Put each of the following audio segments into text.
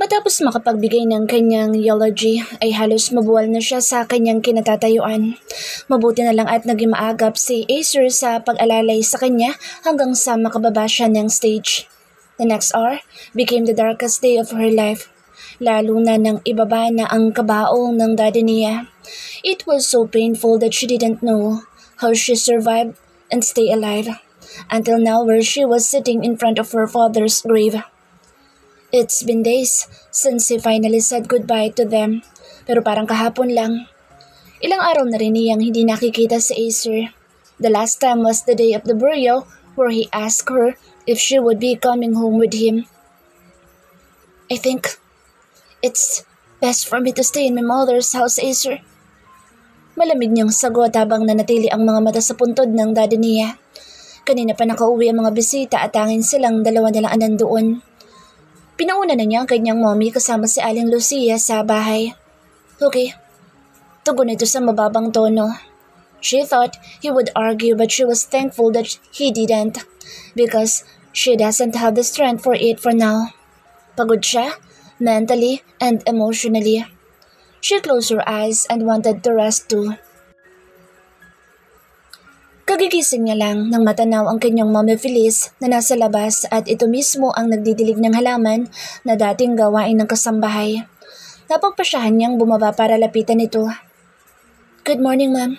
Matapos makapagbigay ng kanyang eulogy ay halos mabuwal na siya sa kanyang kinatatayuan. Mabuti na lang at naging maagap si Acer sa pag-alalay sa kanya hanggang sa makababa siya ng stage. The next hour became the darkest day of her life, lalo na nang ibaba na ang kabaong ng daddy niya. It was so painful that she didn't know how she survived and stay alive, until now where she was sitting in front of her father's grave. It's been days since he finally said goodbye to them, pero parang kahapon lang. Ilang araw na rin niyang hindi nakikita si Acer. The last time was the day of the burial where he asked her if she would be coming home with him. I think it's best for me to stay in my mother's house, Acer. Malamig niyang sagot habang nanatili ang mga mata sa puntod ng daddy niya. Kanina pa nakauwi ang mga bisita at tanging silang dalawa na lang nandoon. Pinauna na niya ang kanyang mommy kasama si Aling Lucia sa bahay. Okay, tugon ito sa mababang tono. She thought he would argue but she was thankful that he didn't because she doesn't have the strength for it for now. Pagod siya, mentally and emotionally. She closed her eyes and wanted to rest too. Kagigising niya lang nang matanaw ang kanyang Mama Feliz na nasa labas at ito mismo ang nagdidilig ng halaman na dating gawain ng kasambahay. Napagpasyahan niyang bumaba para lapitan ito. Good morning, ma'am.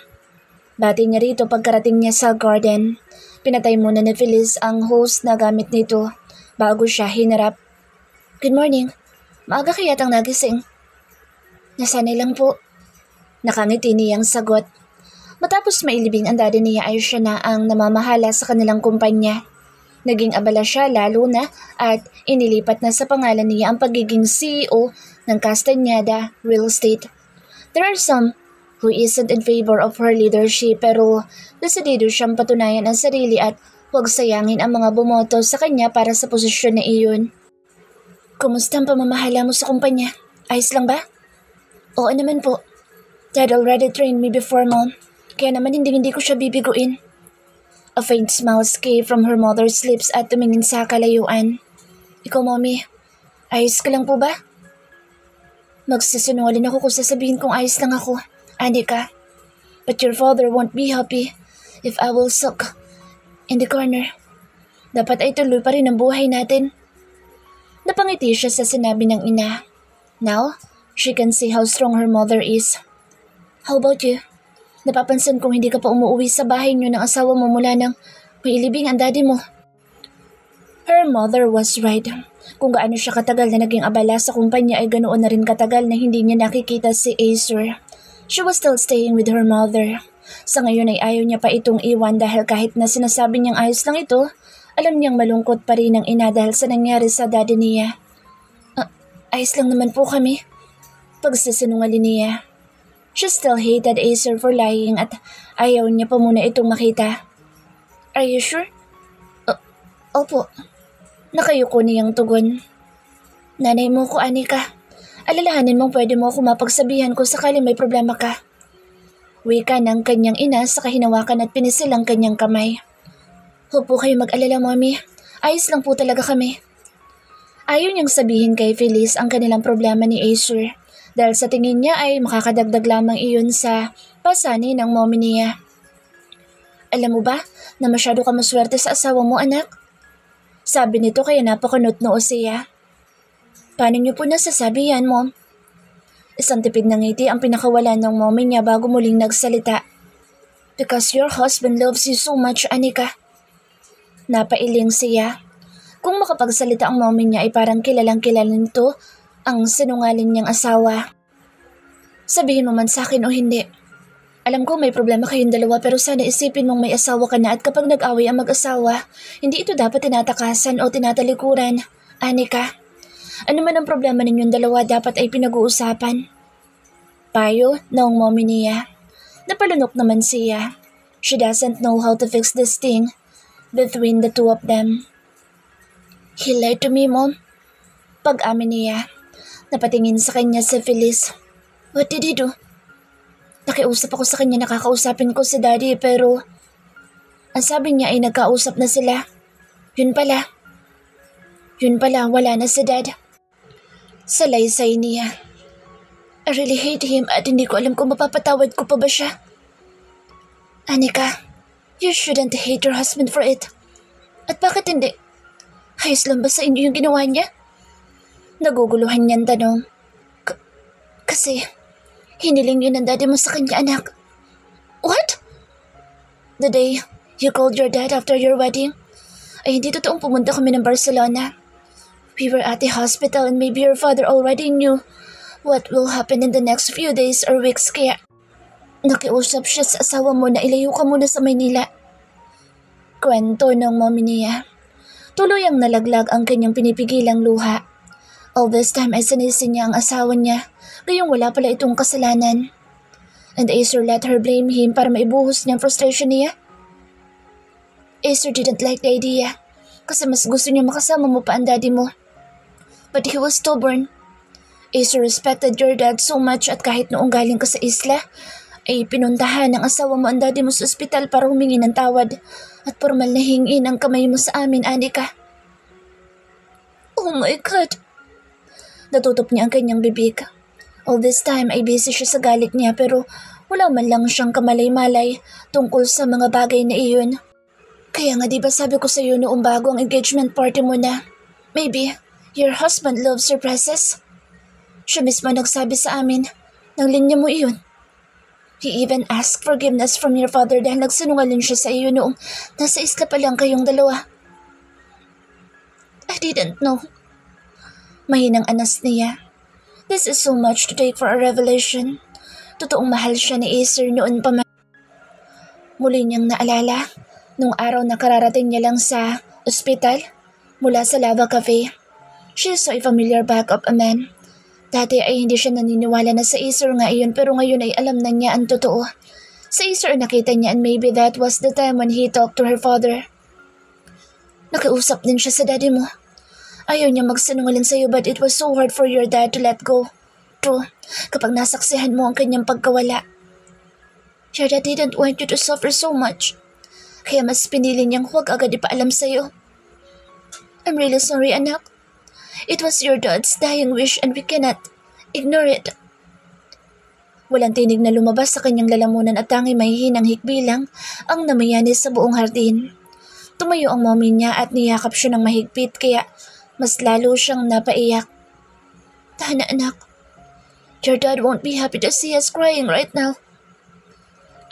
Bati niya rito pagkarating niya sa garden. Pinatay muna ni Feliz ang hose na gamit nito bago siya hinarap. Good morning. Maaga kaya tang nagising? Nasanay lang po. Nakangiti niyang sagot. Matapos mailibing ang daddy niya ay siya na ang namamahala sa kanilang kumpanya. Naging abala siya lalo na at inilipat na sa pangalan niya ang pagiging CEO ng Castañeda Real Estate. There are some who isn't in favor of her leadership pero desidido siyang patunayan ang sarili at huwag sayangin ang mga bumoto sa kanya para sa posisyon na iyon. Kumusta ang pamamahala mo sa kumpanya? Ayos lang ba? Oo naman po. Dad already trained me before, Mom. Kaya naman hindi ko siya bibiguin. A faint smile escaped from her mother's lips at tumingin sa kalayuan. Ikaw, Mommy, ayos ka lang po ba? Magsisinungaling ako kung sasabihin kong ayos lang ako, Anika. But your father won't be happy if I will sulk in the corner. Dapat ay tuloy pa rin ang buhay natin. Napangiti siya sa sinabi ng ina. Now, she can see how strong her mother is. How about you? Napapansin kong hindi ka pa umuwi sa bahay niyo ng asawa mo mula nang may ilibing ang daddy mo. Her mother was right. Kung gaano siya katagal na naging abala sa kumpanya ay ganoon na rin katagal na hindi niya nakikita si Acer. She was still staying with her mother. Sa ngayon ay ayaw niya pa itong iwan dahil kahit na sinasabi niyang ayos lang ito, alam niyang malungkot pa rin ang ina dahil sa nangyari sa daddy niya. Ayos lang naman po kami. Pagsisinungaling niya. She still hated Acer for lying at ayaw niya pa muna itong makita. Are you sure? Opo. Nakayuko niyang tugon. Nanay mo ko, Anika. Alalahanin mong pwede mo ako mapagsabihan kung sakali may problema ka. Wika ng kanyang ina sa kahinawakan at pinisil ang kanyang kamay. Huwag po kayo mag-alala, Mommy. Ayos lang po talaga kami. Ayaw niyang sabihin kay Feliz ang kanilang problema ni Acer. Dahil sa tingin niya ay makakadagdag lamang iyon sa pasani ng mommy niya. Alam mo ba na masyado ka maswerte sa asawa mo, anak? Sabi nito kaya napakanot-noo siya. Paano niyo po nasasabi yan, Mom? Isang tipid ng ngiti ang pinakawalan ng mommy niya bago muling nagsalita. Because your husband loves you so much, Anika. Napailing siya. Kung makapagsalita ang mommy niya ay parang kilalang-kilala nito ang sinungaling niyang asawa. Sabihin mo man sa akin o hindi. Alam ko may problema kayong dalawa pero sana isipin mong may asawa ka na at kapag nag-away ang mag-asawa, hindi ito dapat tinatakasan o tinatalikuran. Anika, ano man ang problema ninyong dalawa dapat ay pinag-uusapan. Payo ng mommy niya. Napalunok naman siya. She doesn't know how to fix this thing between the two of them. He lied to me, Mom. Pag-amin niya. Napatingin sa kanya si Feliz. What did he do? Nakiusap ako sa kanya na kakausapin ko si Daddy pero ang sabi niya ay nagkausap na sila. Yun pala, wala na si Dad. Salaysay niya. I really hate him at hindi ko alam kung mapapatawad ko pa ba siya. Anika, you shouldn't hate your husband for it. At bakit hindi? Ayos lang ba sa inyo yung ginawa niya? Naguguluhan niyang tanong. Kasi, hiniling yun ng daddy mo sa kanya, anak. What? The day you called your dad after your wedding, ay hindi totoong pumunta kami ng Barcelona. We were at the hospital and maybe your father already knew what will happen in the next few days or weeks kaya nakiusap siya sa asawa mo na ilayo ka muna sa Maynila. Kwento ng mommy niya. Tuluyang nalaglag ang kanyang pinipigilang luha. All this time ay sinisi niya ang asawa niya, gayong wala pala itong kasalanan. And Acer let her blame him para maibuhos niyang frustration niya. Acer didn't like the idea kasi mas gusto niya makasama mo pa ang daddy mo. But he was stubborn. Acer respected your dad so much at kahit noong galing ka sa isla, ay pinuntahan ng asawa mo ang daddy mo sa ospital para humingi ng tawad at formal na hingin ang kamay mo sa amin, Anika. Oh my God! Natutup niya ang kanyang bibig. All this time ay busy siya sa galit niya pero wala man lang siyang kamalay-malay tungkol sa mga bagay na iyon. Kaya nga diba sabi ko sa iyo noong bago ang engagement party mo na, maybe your husband loves surprises? Siya mismo nagsabi sa amin ng linya mo iyon. He even asked forgiveness from your father dahil nagsinungaling siya sa iyo noong nasa isla pa lang kayong dalawa. I didn't know. Mahinang anas niya. This is so much to take for a revelation. Totoong mahal siya ni Acer noon pa man. Muli niyang naalala nung araw na kararating niya lang sa ospital mula sa Lava Cafe. She saw a familiar back of a man. Dati ay hindi siya naniniwala na sa Acer nga iyon pero ngayon ay alam na niya ang totoo. Sa Acer nakita niya and maybe that was the time when he talked to her father. Nakiusap din siya sa daddy mo. Ayaw niya magsinungaling sa iyo but it was so hard for your dad to let go. True, kapag nasaksihan mo ang kanyang pagkawala. Your dad didn't want you to suffer so much. Kaya mas pinili niyang huwag agad ipaalam sa iyo. I'm really sorry, anak. It was your dad's dying wish and we cannot ignore it. Walang tinig na lumabas sa kanyang lalamunan at tanging mahihinang hikbilang ang namayanis sa buong hardin. Tumayo ang mommy niya at niyakap siya ng mahigpit kaya mas lalo siyang napaiyak. Tahan na, anak. Your dad won't be happy to see us crying right now.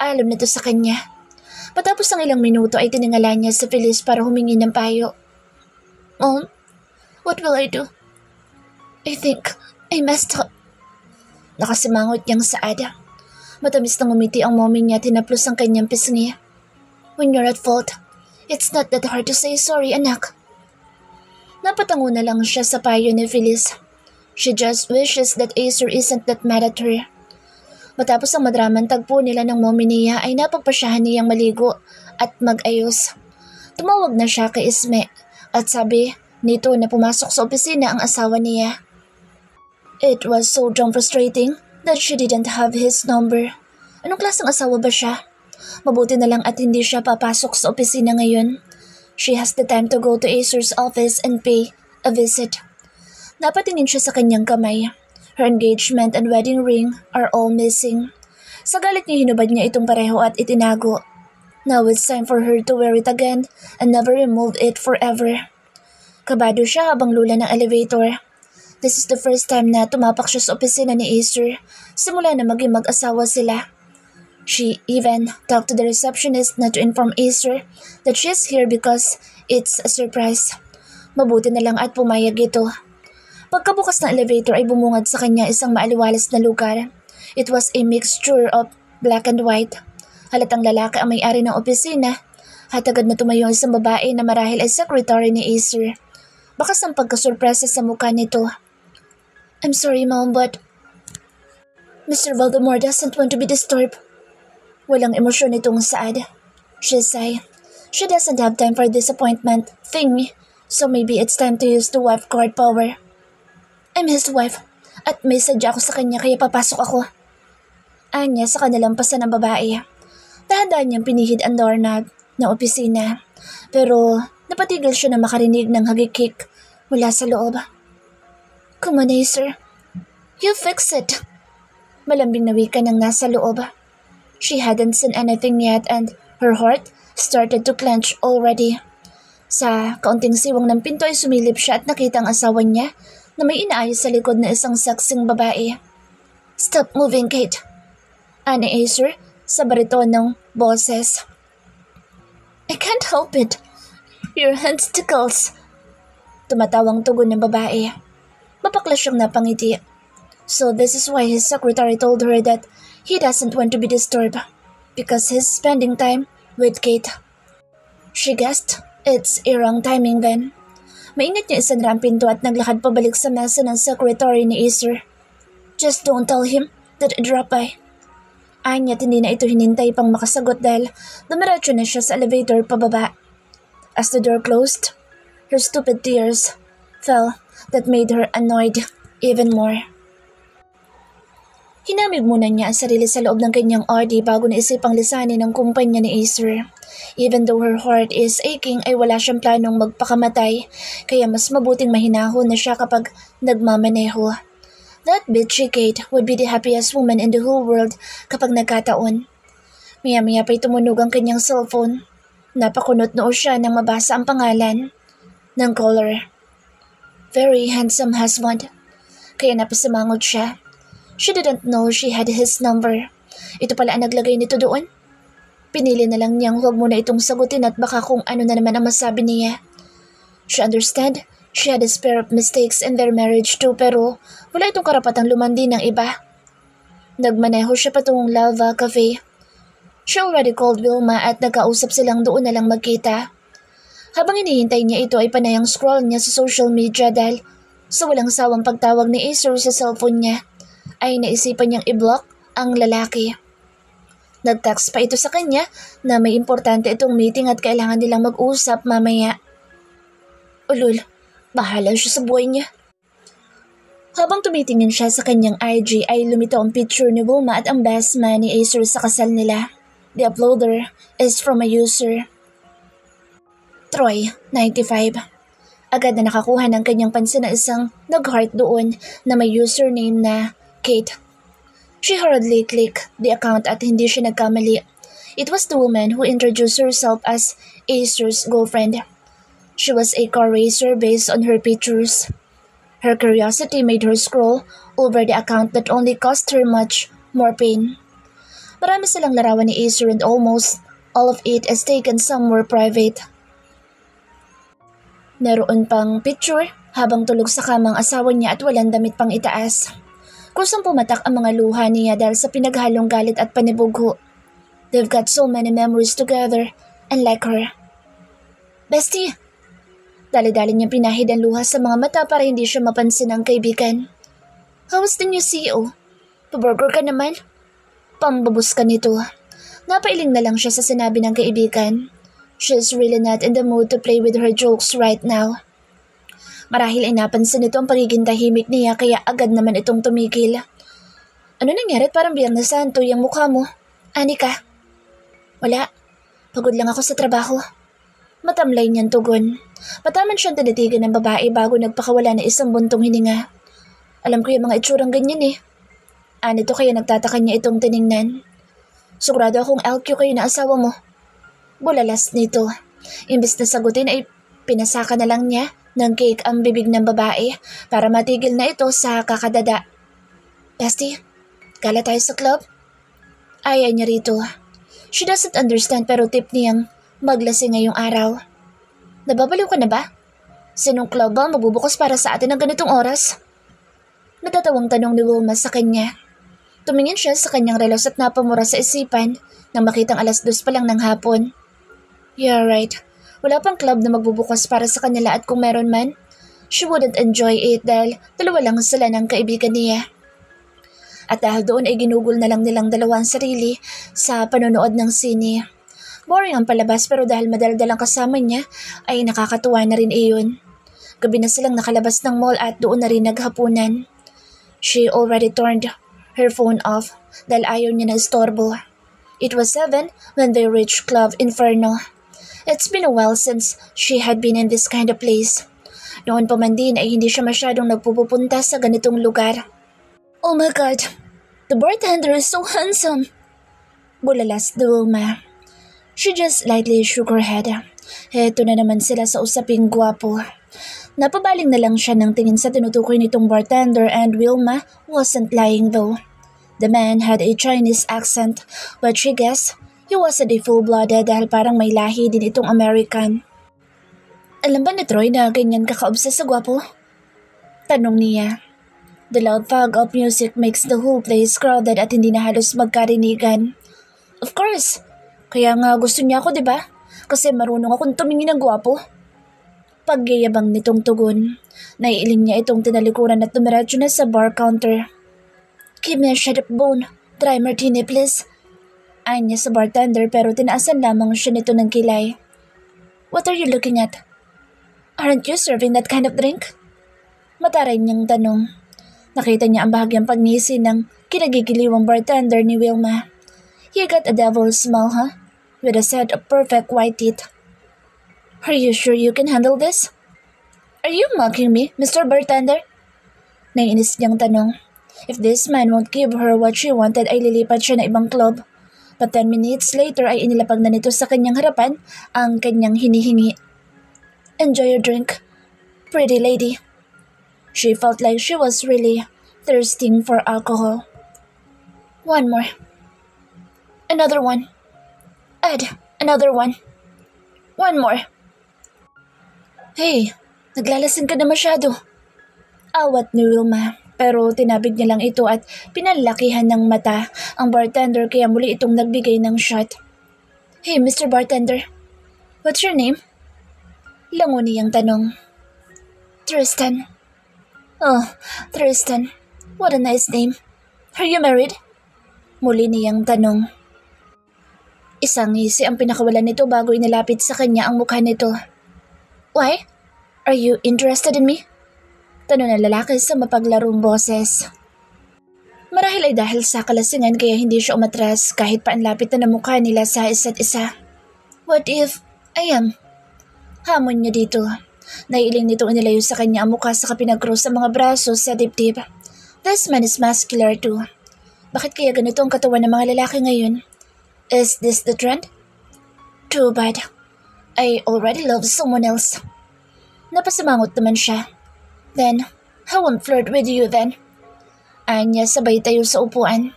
Alam nito sa kanya. Matapos ang ilang minuto ay tiningala niya sa Feliz para humingi ng payo. Mom, what will I do? I think I messed up. Nakasimangot niyang saada. Matamis na ngumiti ang mommy niya at tinaplos ang kanyang pisngi. When you're at fault, it's not that hard to say sorry, anak. Napatango na lang siya sa payo ni Feliz. She just wishes that Acer isn't that mad at her. Matapos ang madramang tagpo nila ng mommy niya ay napagpasyahan niyang maligo at mag-ayos. Tumawag na siya kay Isme at sabi nito na pumasok sa opisina ang asawa niya. It was so damn frustrating that she didn't have his number. Anong klaseng asawa ba siya? Mabuti na lang at hindi siya papasok sa opisina ngayon. She has the time to go to Acer's office and pay a visit. Napatingin siya sa kanyang kamay. Her engagement and wedding ring are all missing. Sa galit niya hinubad niya itong pareho at itinago. Now it's time for her to wear it again and never remove it forever. Kabado siya habang lula ng elevator. This is the first time na tumapak siya sa opisina ni Acer simula na maging mag-asawa sila. She even talked to the receptionist na to inform Acer that she's here because it's a surprise. Mabuti na lang at pumayag ito. Pagkabukas ng elevator ay bumungad sa kanya isang maaliwalas na lugar. It was a mixture of black and white. Halatang lalaki ang may-ari ng opisina at agad na tumayo ang isang babae na marahil ay secretary ni Acer. Bakas ang pagkasurpresa sa mukha nito. I'm sorry, Mom, but Mr. Voldemort doesn't want to be disturbed. Walang emosyon itong Saad. She sighed. She doesn't have time for this appointment thing, so maybe it's time to use the wife card power. I'm his wife, at may sadya ako sa kanya kaya papasok ako. Anya sa kanalampasan ng babae. Dahan-dahan niyang pinihid ang doorknob ng opisina, pero napatigil siya na makarinig ng hagikik mula sa loob. Come on, Acer. You fix it. Malambing na wika ng nasa loob. She hadn't seen anything yet and her heart started to clench already. Sa kaunting siwang ng pinto ay sumilip siya at nakita ang asawa niya na may inaayos sa likod na isang saksing babae. Stop moving, Kate. Ani Acer sa baritonong boses. I can't help it. Your hands tickles. Tumatawang tugon ng babae. Mapaklas siyang napangiti. So this is why his secretary told her that he doesn't want to be disturbed because he's spending time with Kate. She guessed it's a wrong timing then. Maingat niya isanra ang pinto at naglakad pabalik sa mesa ng secretary ni Acer. Just don't tell him that I dropped by. Anya't hindi na ito hinintay pang makasagot dahil dumiretso na siya sa elevator pababa. As the door closed, her stupid tears fell that made her annoyed even more. Hinamig muna niya ang sarili sa loob ng kanyang RD bago naisipang lisanin ng kumpanya ni Acer. Even though her heart is aching ay wala siyang planong magpakamatay, kaya mas mabuting mahinahon na siya kapag nagmamaneho. That bitchy Kate would be the happiest woman in the whole world kapag nagkataon. Maya-maya pa'y tumunog ang kanyang cellphone. Napakunot noo siya nang mabasa ang pangalan ng caller. Very handsome husband. Kaya napasimangot siya. She didn't know she had his number. Ito pala ang naglagay nito doon. Pinili na lang niyang huwag muna itong sagutin at baka kung ano na naman ang masabi niya. She understand she had a spare of mistakes in their marriage too pero wala itong karapatang lumandi ng iba. Nagmaneho siya patungong Lava Cafe. She already called Wilma at nagkausap silang doon na lang magkita. Habang hinihintay niya ito ay panayang scroll niya sa social media dahil sa walang sawang pagtawag ni Acer sa cellphone niya ay naisipan niyang i-block ang lalaki. Nag-text pa ito sa kanya na may importante itong meeting at kailangan nilang mag-usap mamaya. Ulul, bahala siya sa buhay niya. Habang tumitingin siya sa kanyang IG ay lumitaw ang picture ni Wilma at ang best man ni Acer sa kasal nila. The uploader is from a user Troy, 95. Agad na nakakuha ng kanyang pansin na isang nag-heart doon na may username na Kate. She hurriedly clicked the account at hindi siya nagkamali. It was the woman who introduced herself as Acer's girlfriend. She was a car racer based on her pictures. Her curiosity made her scroll over the account that only caused her much more pain. Marami silang larawan ni Acer and almost all of it is taken somewhere private. Naroon pang picture habang tulog sa kamang asawa niya at walang damit pang itaas. Kusang pumatak ang mga luha niya dahil sa pinaghalong galit at panibugho. They've got so many memories together and like her. Bestie! Dali-dali niyang pinahid ang luha sa mga mata para hindi siya mapansin ng kaibigan. How's the new CEO? Paburger ka naman? Pambabus ka nito. Napailing na lang siya sa sinabi ng kaibigan. She's really not in the mood to play with her jokes right now. Marahil ay napansin nito ang pagiging tahimik niya kaya agad naman itong tumigil. Ano nangyari at parang Biyernes Santo yung mukha mo? Ani ka? Wala. Pagod lang ako sa trabaho. Matamlay niyang tugon. Mataman siyang tinitigan ng babae bago nagpakawala na isang buntong hininga. Alam ko yung mga itsurang ganyan eh. Anito kaya nagtataka niya itong tiningnan. Sigurado akong LQ kayo na asawa mo. Bulalas nito. Imbes na sagutin ay pinasaka na lang niya ng cake ang bibig ng babae para matigil na ito sa kakadada. Bestie, gala tayo sa club? Ayaw niya rito. She doesn't understand pero tip niyang maglasing ngayong araw. Nababaliw ka na ba? Sinong club ba magbubukas para sa atin ng ganitong oras? Natatawang tanong ni Wilma sa kanya. Tumingin siya sa kanyang relos at napamura sa isipan nang makitang 2:00 pa lang ng hapon. Yeah, right. Wala pang club na magbubukas para sa kanila at kung meron man, she wouldn't enjoy it dahil dalawa lang sila ng kaibigan niya. At dahil doon ay ginugol na lang nilang dalawa ang sarili sa panonood ng sine. Boring ang palabas pero dahil madaldal ang kasama niya ay nakakatuwa na rin iyon. Gabi na silang nakalabas ng mall at doon na rin naghapunan. She already turned her phone off dahil ayaw niya na istorbo. It was 7 when they reached Club Inferno. It's been a while since she had been in this kind of place. Noon pa man din ay hindi siya masyadong nagpupunta sa ganitong lugar. Oh my God! The bartender is so handsome! Bulalas ni Wilma. She just lightly shook her head. Heto na naman sila sa usaping gwapo. Napabaling na lang siya ng tingin sa tinutukoy nitong bartender and Wilma wasn't lying though. The man had a Chinese accent but she guessed he wasn't a full-blooded dahil parang may lahi din itong American. Alam ba ni Troy na ganyan kaka-obsess sa gwapo? Tanong niya. The loud thug of music makes the whole place crowded at hindi na halos magkarinigan. Of course! Kaya nga gusto niya ako, diba? Kasi marunong akong tumingin ng gwapo. Pagyayabang nitong tugon, naiiling niya itong tinalikuran at tumiradyo na sa bar counter. Give me a shot of bone, dry martini please. Ayon niya sa bartender pero tinaasan lamang siya nito ng kilay. What are you looking at? Aren't you serving that kind of drink? Mataray niyang tanong. Nakita niya ang bahagyang pagngisi ng kinagigiliwang bartender ni Wilma. You got a devil's smile, huh? With a set of perfect white teeth. Are you sure you can handle this? Are you mocking me, Mr. Bartender? Naiinis niyang tanong. If this man won't give her what she wanted ay lilipat siya na ibang club. But 10 minutes later ay inilapag na nito sa kanyang harapan ang kanyang hinihingi. Enjoy your drink, pretty lady. She felt like she was really thirsting for alcohol. One more. Another one. Add another one. One more. Hey, naglalasing ka na masyado. Awat ni Wilma, pero tinabig niya lang ito at pinalakihan ng mata ang bartender kaya muli itong nagbigay ng shot. Hey, Mr. Bartender, what's your name? Lango niyang tanong. Tristan. Oh, Tristan. What a nice name. Are you married? Muli niyang tanong. Isang ngisi ang pinakawalan nito bago inilapit sa kanya ang mukha nito. Why? Are you interested in me? Tanong ng lalaki sa mapaglarong boses. Marahil ay dahil sa kalasingan kaya hindi siya umatras kahit pa ang lapit na ng mukha nila sa isa't isa. What if I am? Hamon niya dito. Naiiling nitong inilayo sa kanya ang mukha sa kapinag-cross sa mga braso sa dibdib. This man is muscular too. Bakit kaya ganito ang katawan ng mga lalaki ngayon? Is this the trend? Too bad. I already love someone else. Napasimangot naman siya. Then, I won't flirt with you then. Anya sabay tayo sa upuan.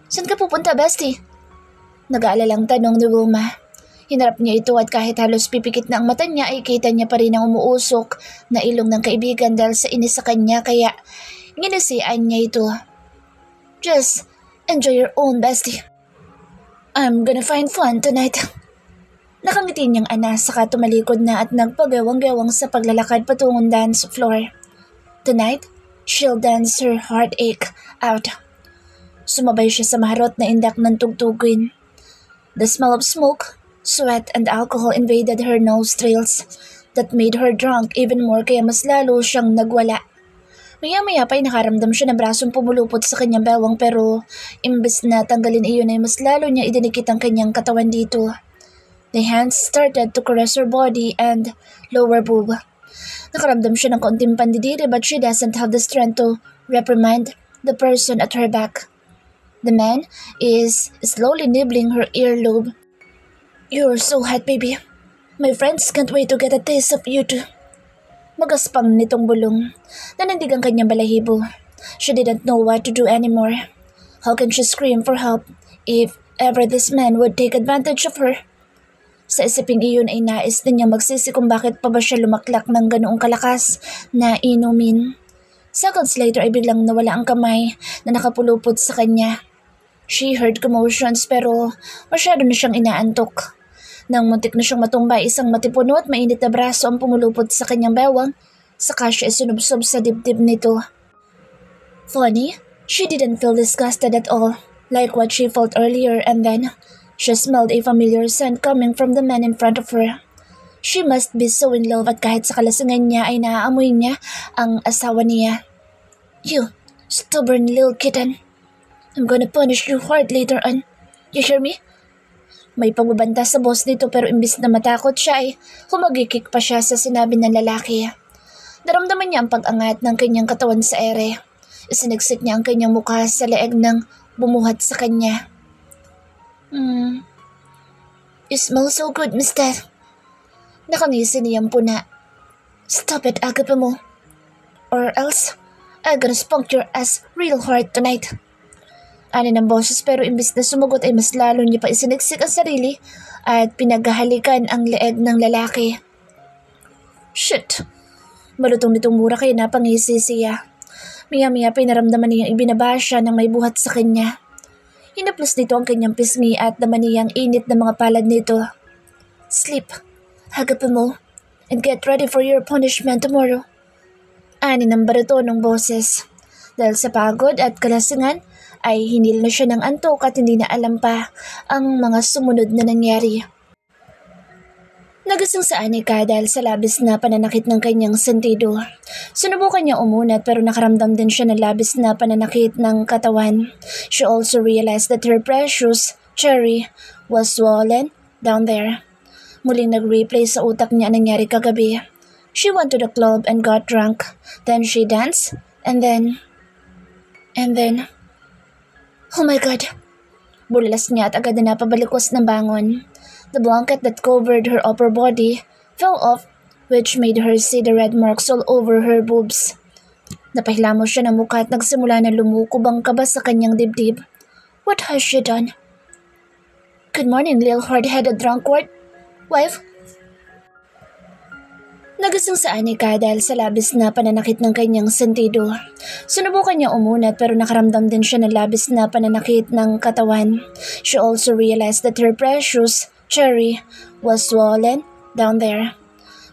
Saan ka pupunta, bestie? Nag-aalalang tanong ni Wilma. Hinarap niya ito at kahit halos pipikit na ang mata niya ay kita niya pa rin ang umuusok na ilong ng kaibigan dahil sa inis sa kanya kaya nginisian niya ito. Just enjoy your own, bestie. I'm gonna find fun tonight. Nakangiti niyang ana saka tumalikod na at nagpagawang-gawang sa paglalakad patungong dance floor. Tonight, she'll dance her heartache out. Sumabay siya sa maharot na indak ng tugtugin. The smell of smoke, sweat and alcohol invaded her nostrils that made her drunk even more kaya mas lalo siyang nagwala. Maya-maya pa'y nakaramdam siya ng brasong pumulupot sa kanyang bewang pero imbes na tanggalin iyon ay mas lalo niya idinikit ang kanyang katawan dito. The hands started to caress her body and lower boob. Nakaramdam siya ng kaunting pandidiri but she doesn't have the strength to reprimand the person at her back. The man is slowly nibbling her earlobe. You're so hot, baby. My friends can't wait to get a taste of you too. Magaspang nitong bulong. Nanandig ang kanyang balahibo. She didn't know what to do anymore. How can she scream for help if ever this man would take advantage of her? Sa isiping iyon ay nais din niyang magsisi kung bakit pa ba siya lumaklak ng ganoong kalakas na inumin. Seconds later ay biglang nawala ang kamay na nakapulupot sa kanya. She heard commotions pero masyado na siyang inaantok. Nang muntik na siyang matumbay, isang matipuno at mainit na braso ang pumulupot sa kanyang bewang, saka siya sinubsob sa dibdib nito. Funny, she didn't feel disgusted at all, like what she felt earlier, and then she smelled a familiar scent coming from the man in front of her. She must be so in love at kahit sa kalasingan niya ay naaamoy niya ang asawa niya. You stubborn little kitten. I'm gonna punish you hard later on. You hear me? May pagbabanta sa boss nito pero imbis na matakot siya ay humagikik pa siya sa sinabi ng lalaki. Naramdaman niya ang pag-angat ng kanyang katawan sa ere. Isiniksik niya ang kanyang mukha sa leeg ng bumuhat sa kanya. You smell so good, mister. Nakangisi niyang puna. Stop it, agape mo. Or else, I'm gonna spunk your ass real hard tonight. Ani ng boses pero imbis na sumagot ay mas lalo niya pa isiniksik ang sarili at pinaghahalikan ang leeg ng lalaki. Shit! Malutong nitong mura kaya napangisi siya. Maya-maya pinaramdaman niyang ibinaba siya ng may buhat sa kanya. Hinaplos nito ang kanyang pisngi at naman niyang init na mga palad nito. Sleep, hagapin mo, and get ready for your punishment tomorrow. Ani ng baritonong boses. Dahil sa pagod at kalasingan, ay hinil na siya ng antok at hindi na alam pa ang mga sumunod na nangyari. Nagising sa Anika dahil sa labis na pananakit ng kanyang sentido. Sinubukan niya umunat pero nakaramdam din siya ng labis na pananakit ng katawan. She also realized that her precious cherry was swollen down there. Muling nag-replay sa utak niya ang nangyari kagabi. She went to the club and got drunk. Then she danced and then... Oh my God! Bulalas niya at agad na napabalikos ng bangon. The blanket that covered her upper body fell off, which made her see the red marks all over her boobs. Napahilamos siya ng mukha at nagsimula na lumukob ang kaba sa kanyang dibdib. What has she done? Good morning, little hard-headed drunkard. Wife? Nagising sa Anika dahil sa labis na pananakit ng kanyang sentido. Sinubukan niya umunat pero nakaramdam din siya ng labis na pananakit ng katawan. She also realized that her precious cherry was swollen down there.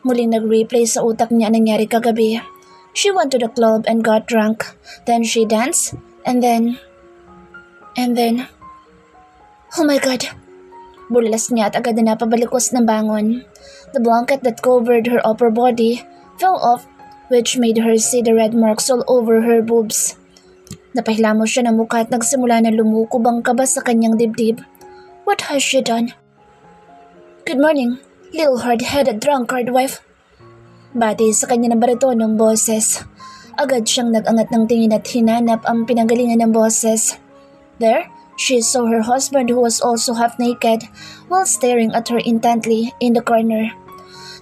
Muling nag-replay sa utak niya ang nangyari kagabi. She went to the club and got drunk. Then she danced and then... Oh my God! Bulalas niya at agad na napabalikos ng bangon. The blanket that covered her upper body fell off, which made her see the red marks all over her boobs. Napahilamos siya ng mukha at nagsimula na lumukob ang kaba sa kanyang dibdib. What has she done? Good morning, little hard-headed drunkard wife. Bati sa kanya ng baritonong boses. Agad siyang nag-angat ng tingin at hinanap ang pinanggalingan ng boses. There, she saw her husband who was also half naked while staring at her intently in the corner.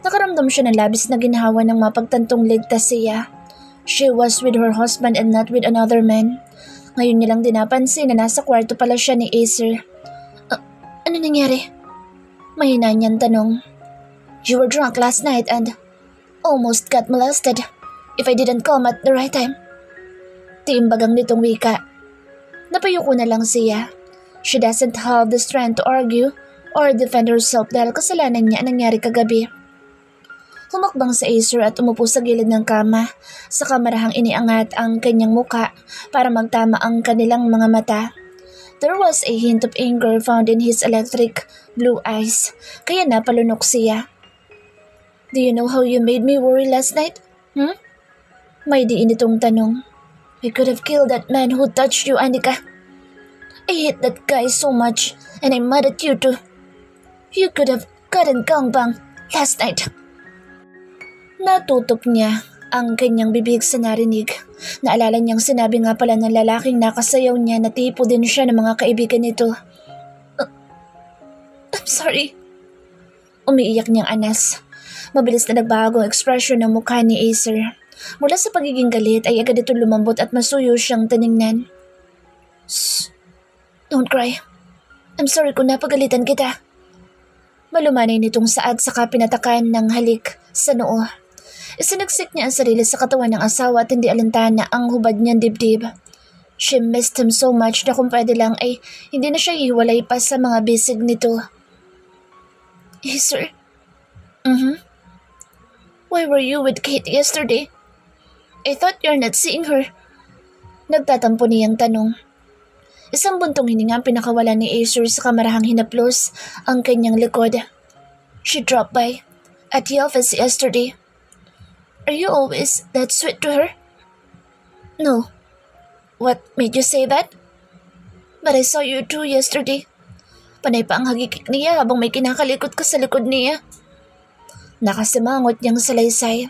Nakaramdam siya ng labis na ginhawa ng mapagtantong ligtas siya. She was with her husband and not with another man. Ngayon nilang dinapansin na nasa kwarto pala siya ni Acer. Ano nangyari? Mahina niyang tanong. You were drunk last night and almost got molested if I didn't come at the right time. Tiimbagang nitong wika. Napayuko na lang siya. She doesn't have the strength to argue or defend herself dahil kasalanan niya ang nangyari kagabi. Humakbang sa Acer at umupo sa gilid ng kama. Sa kamarahang iniangat ang kanyang muka para magtama ang kanilang mga mata. There was a hint of anger found in his electric blue eyes, kaya napalunok siya. Do you know how you made me worry last night? May diin itong tanong. I could have killed that man who touched you, Anika. I hate that guy so much, and I'm mad at you too. You could have gotten gangbang last night. Natutop niya ang kanyang bibig sa narinig. Naalala niyang sinabi nga pala ng lalaking nakasayaw niya na tipo din siya ng mga kaibigan nito. I'm sorry. Umiiyak niyang anas. Mabilis na nagbago ang ekspresyon ng mukha ni Acer. Mula sa pagiging galit ay agad ito lumambot at masuyo siyang tiningnan. Shh! Don't cry. I'm sorry kung napagalitan kita. Malumanay nitong saad saka pinatakan ng halik sa noo. Isinagsik niya ang sarili sa katawan ng asawa at hindi alintana ang hubad niyang dibdib. She missed him so much na kung pwede lang ay hindi na siya ihiwalay pa sa mga bisig nito. Sir? Why were you with Kate yesterday? I thought you're not seeing her. Nagtatampo niyang tanong. Isang buntong hininga ang pinakawala ni Acer sa kamarahang hinaplos ang kanyang likod. She dropped by at the office yesterday. Are you always that sweet to her? No. What made you say that? But I saw you too yesterday. Panay pa ang hagikik niya habang may kinakalikot ka sa likod niya. Nakasimangot niyang salaysay.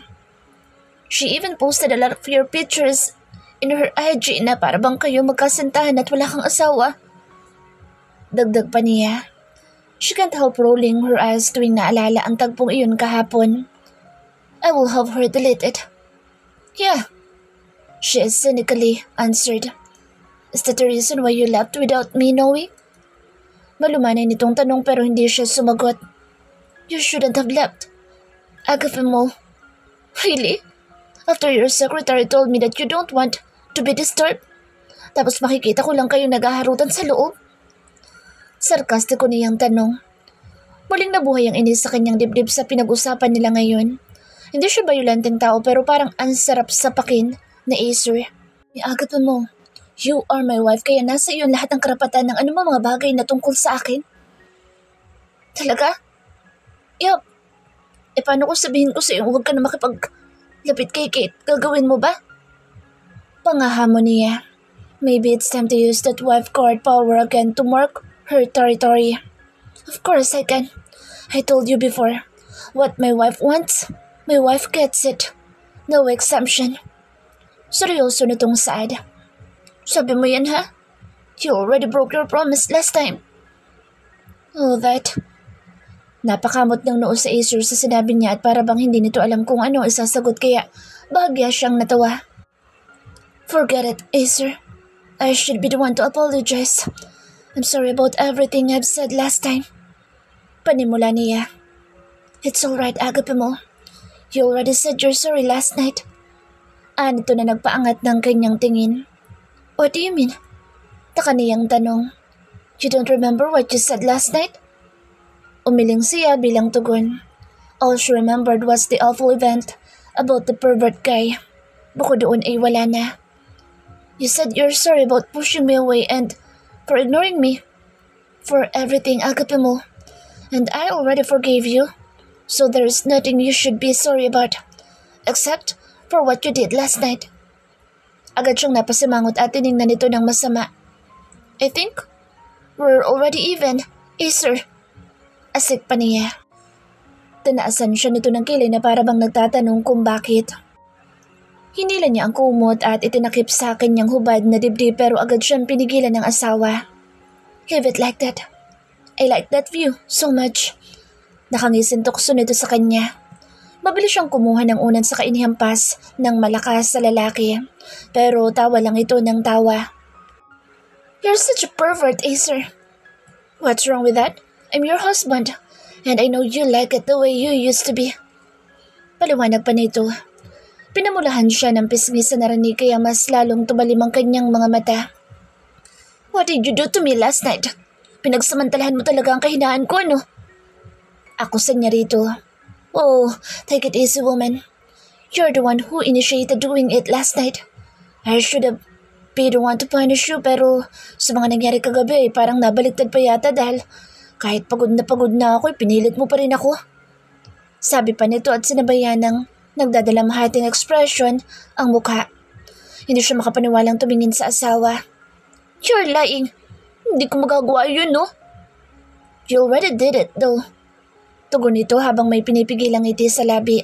She even posted a lot of your pictures in her IG na para bang kayo magkasintahan at wala kang asawa. Dagdag pa niya. She can't help rolling her eyes tuwing naalala ang tagpong iyon kahapon. I will have her delete it. Yeah, she cynically answered. Is that the reason why you left without me knowing? Malumanay nitong tanong pero hindi siya sumagot. You shouldn't have left. Agape mo. Really? After your secretary told me that you don't want to be disturbed. Tapos makikita ko lang kayo naghaharutan sa loob. Sarkastiko niyang tanong. Muling nabuhay ang inis sa kanyang dibdib sa pinag-usapan nila ngayon. Hindi siya bayolenteng tao pero parang ansarap sa pakin na Acer. Agape mo. You are my wife kaya nasa iyo lahat ng karapatan ng anumang mga bagay na tungkol sa akin. Talaga? Yup. E paano ko sabihin ko sa iyo huwag ka na makipaglapit kay Kate? Gagawin mo ba? Pangahamon niya. Maybe it's time to use that wife card power again to mark her territory. Of course I can. I told you before. What my wife wants, my wife gets it. No exemption. Seryoso nitong Saad. Sabi mo yan ha? You already broke your promise last time. Oh, that. Napakamot ng noo sa Acer sa sinabi niya at para bang hindi nito alam kung ano isasagot kaya bahagya siyang natawa. Forget it, Acer. I should be the one to apologize. I'm sorry about everything I've said last time. Panimula niya. It's alright, Agape mo. You already said you're sorry last night. Nito na nagpaangat ng kanyang tingin. What do you mean? Taka niyang tanong. You don't remember what you said last night? Umiling siya bilang tugon. All she remembered was the awful event about the pervert guy. Bukod doon ay wala na. You said you're sorry about pushing me away and for ignoring me. For everything, Agape mo. And I already forgave you. So there's nothing you should be sorry about. Except for what you did last night. Agad siyang napasimangot at tiningnan nito ng masama. I think we're already even, Acer. Asik pa niya. Tinaasan siya nito ng kilay na para bang nagtatanong kung bakit. Hinila niya ang kumot at itinakip sa kanyang hubad na dibdib pero agad siyang pinigilan ng asawa. Leave it like that. I like that view so much. Nakangisin tukso nito sa kanya. Mabilis siyang kumuha ng unan sa kainihampas ng malakas sa lalaki. Pero tawa lang ito ng tawa. You're such a pervert, Acer. What's wrong with that? I'm your husband, and I know you like it the way you used to be. Paliwanag pa nito. Pinamulahan siya ng pisngi sa narinig kaya mas lalong tumalim ang kanyang mga mata. What did you do to me last night? Pinagsamantalahan mo talaga ang kahinaan ko, no? Ako sa niya rito. Oh, take it easy, woman. You're the one who initiated doing it last night. I should have been the one to punish you pero sa mga nangyari kagabi parang nabaliktad pa yata dahil kahit pagod na ako, pinilit mo pa rin ako. Sabi pa nito at sinabayan ng nagdadalamhating expression ang mukha. Hindi siya makapaniwalang tumingin sa asawa. You're lying. Hindi ko magagawa yun, no? You already did it, though. Tugon nito habang may pinipigilang ngiti sa labi.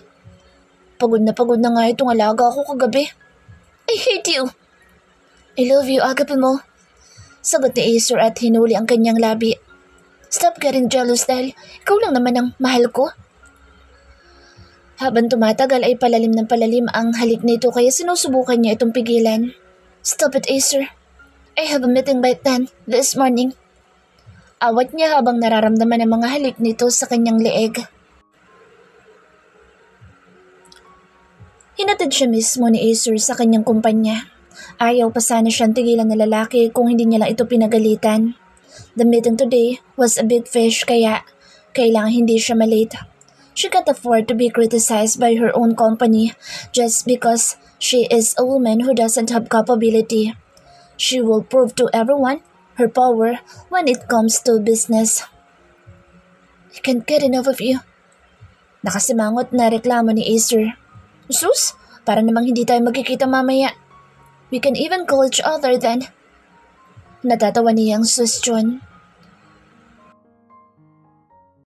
Pagod na nga itong alaga ako kagabi. I hate you. I love you, Agape mo. Sagot ni Acer at hinuli ang kanyang labi. Stop getting jealous dahil ikaw lang naman ang mahal ko. Habang tumatagal ay palalim ng palalim ang halik nito kaya sinusubukan niya itong pigilan. Stop it, Acer. I have a meeting by 10 this morning. Awat niya habang nararamdaman ang mga halik nito sa kanyang leeg. Hinatid siya mismo ni Acer sa kanyang kumpanya. Ayaw pa sana siyang tigilan na lalaki kung hindi niya lang ito pinagalitan. The meeting today was a big fish kaya kailangan hindi siya malate. She can't afford to be criticized by her own company just because she is a woman who doesn't have capability. She will prove to everyone her power when it comes to business. I can't get enough of you. Nakasimangot na reklamo ni Acer. Sus, para namang hindi tayo magkikita mamaya. We can even call each other then. Natatawa niyang suggestion.